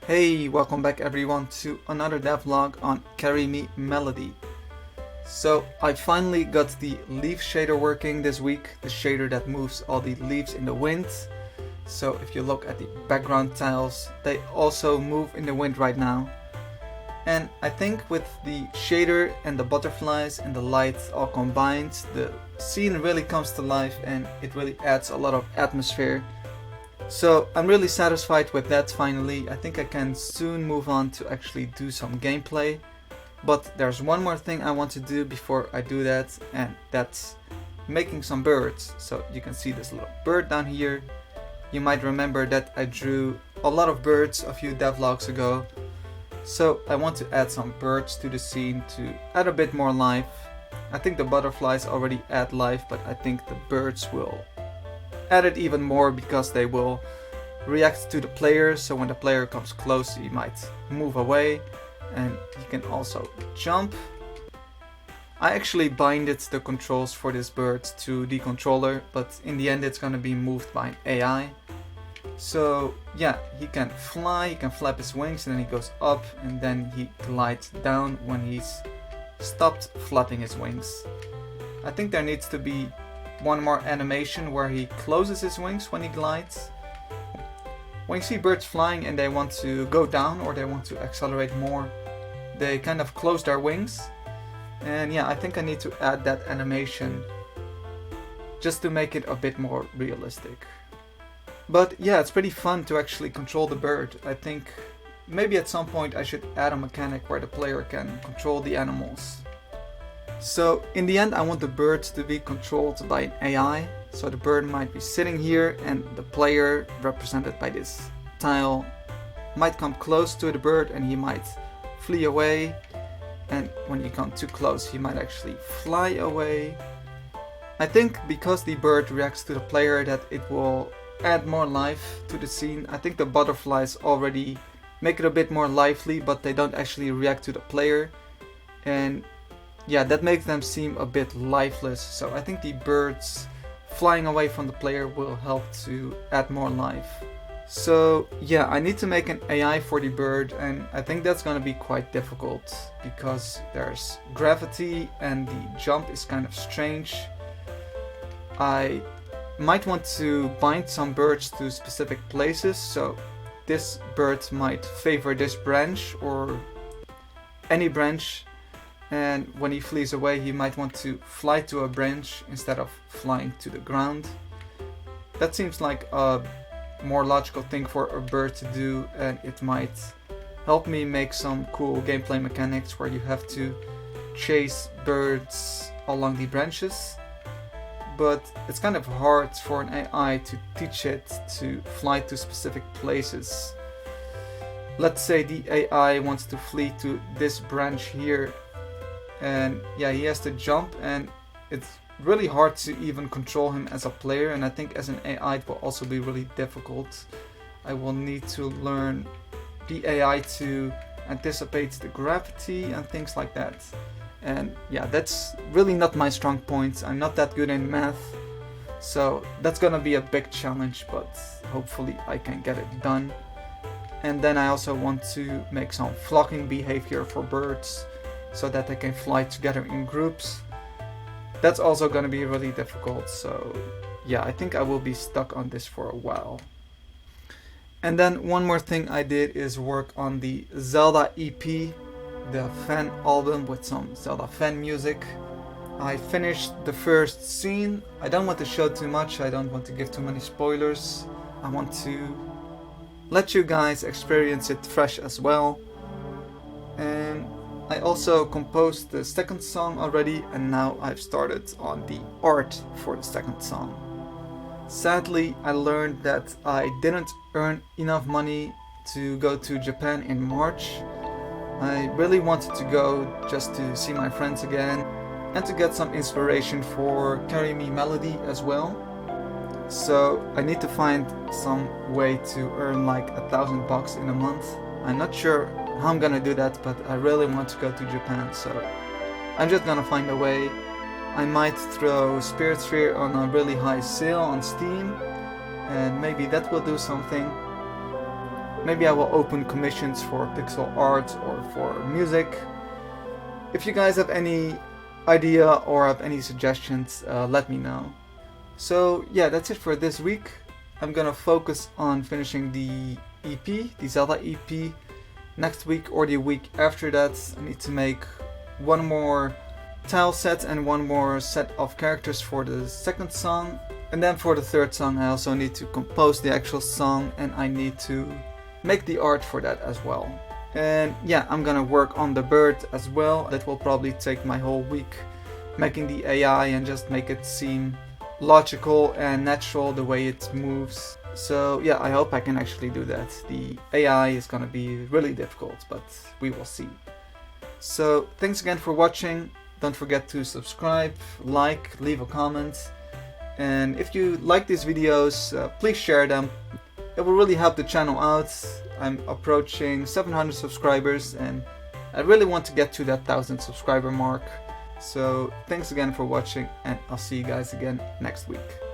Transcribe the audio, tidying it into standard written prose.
Hey, welcome back everyone to another devlog on Carry Me Melody. So I finally got the leaf shader working this week, the shader that moves all the leaves in the wind. So if you look at the background tiles, they also move in the wind right now. And I think with the shader and the butterflies and the lights all combined, the scene really comes to life and it really adds a lot of atmosphere. So I'm really satisfied with that finally. I think I can soon move on to actually do some gameplay. But there's one more thing I want to do before I do that, and that's making some birds. So you can see this little bird down here. You might remember that I drew a lot of birds a few devlogs ago. So I want to add some birds to the scene to add a bit more life. I think the butterflies already add life, but I think the birds will add it even more because they will react to the player. So when the player comes close, he might move away, and he can also jump. I actually binded the controls for this bird to the controller, but in the end it's gonna be moved by an AI. So yeah, he can fly, he can flap his wings, and then he goes up, and then he glides down when he's stopped flapping his wings. I think there needs to be one more animation where he closes his wings when he glides. When you see birds flying and they want to go down or they want to accelerate more, they kind of close their wings. And yeah, I think I need to add that animation just to make it a bit more realistic. But yeah, it's pretty fun to actually control the bird. I think maybe at some point I should add a mechanic where the player can control the animals. So in the end I want the bird to be controlled by an AI. So the bird might be sitting here and the player, represented by this tile, might come close to the bird and he might flee away. And when you come too close he might actually fly away. I think because the bird reacts to the player that it will add more life to the scene. I think the butterflies already make it a bit more lively, but they don't actually react to the player. And yeah, that makes them seem a bit lifeless. So I think the birds flying away from the player will help to add more life. So yeah, I need to make an AI for the bird, and I think that's gonna be quite difficult because there's gravity and the jump is kind of strange. I might want to bind some birds to specific places, so this bird might favor this branch or any branch. And when he flees away, he might want to fly to a branch instead of flying to the ground. That seems like a more logical thing for a bird to do, and it might help me make some cool gameplay mechanics where you have to chase birds along the branches. But it's kind of hard for an AI to teach it to fly to specific places. Let's say the AI wants to flee to this branch here, and yeah, he has to jump, and it's really hard to even control him as a player, and I think as an AI it will also be really difficult. I will need to learn the AI to anticipate the gravity and things like that. And yeah, that's really not my strong point. I'm not that good in math, so that's gonna be a big challenge, but hopefully I can get it done. And then I also want to make some flocking behavior for birds, so that they can fly together in groups. That's also gonna be really difficult, so yeah, I think I will be stuck on this for a while. And then one more thing I did is work on the Zelda EP, the fan album with some Zelda fan music. I finished the first scene. I don't want to show too much, I don't want to give too many spoilers. I want to let you guys experience it fresh as well. And I also composed the second song already, and now I've started on the art for the second song. Sadly, I learned that I didn't earn enough money to go to Japan in March. I really wanted to go just to see my friends again and to get some inspiration for Carry Me Melody as well. So I need to find some way to earn like $1,000 in a month. I'm not sure how I'm gonna do that, but I really want to go to Japan, so I'm just gonna find a way. I might throw Spirit Sphere on a really high sale on Steam, and maybe that will do something. Maybe I will open commissions for pixel art or for music. If you guys have any idea or have any suggestions, let me know. So yeah, that's it for this week. I'm gonna focus on finishing the EP, the Zelda EP, next week or the week after that. I need to make one more tile set and one more set of characters for the second song. And then for the third song I also need to compose the actual song, and I need to make the art for that as well. And yeah, I'm gonna work on the bird as well. That will probably take my whole week, making the AI and just make it seem logical and natural the way it moves. So yeah, I hope I can actually do that. The AI is gonna be really difficult, but we will see. So thanks again for watching. Don't forget to subscribe, like, leave a comment. And if you like these videos, please share them. It will really help the channel out. I'm approaching 700 subscribers and I really want to get to that 1000 subscriber mark. So thanks again for watching, and I'll see you guys again next week.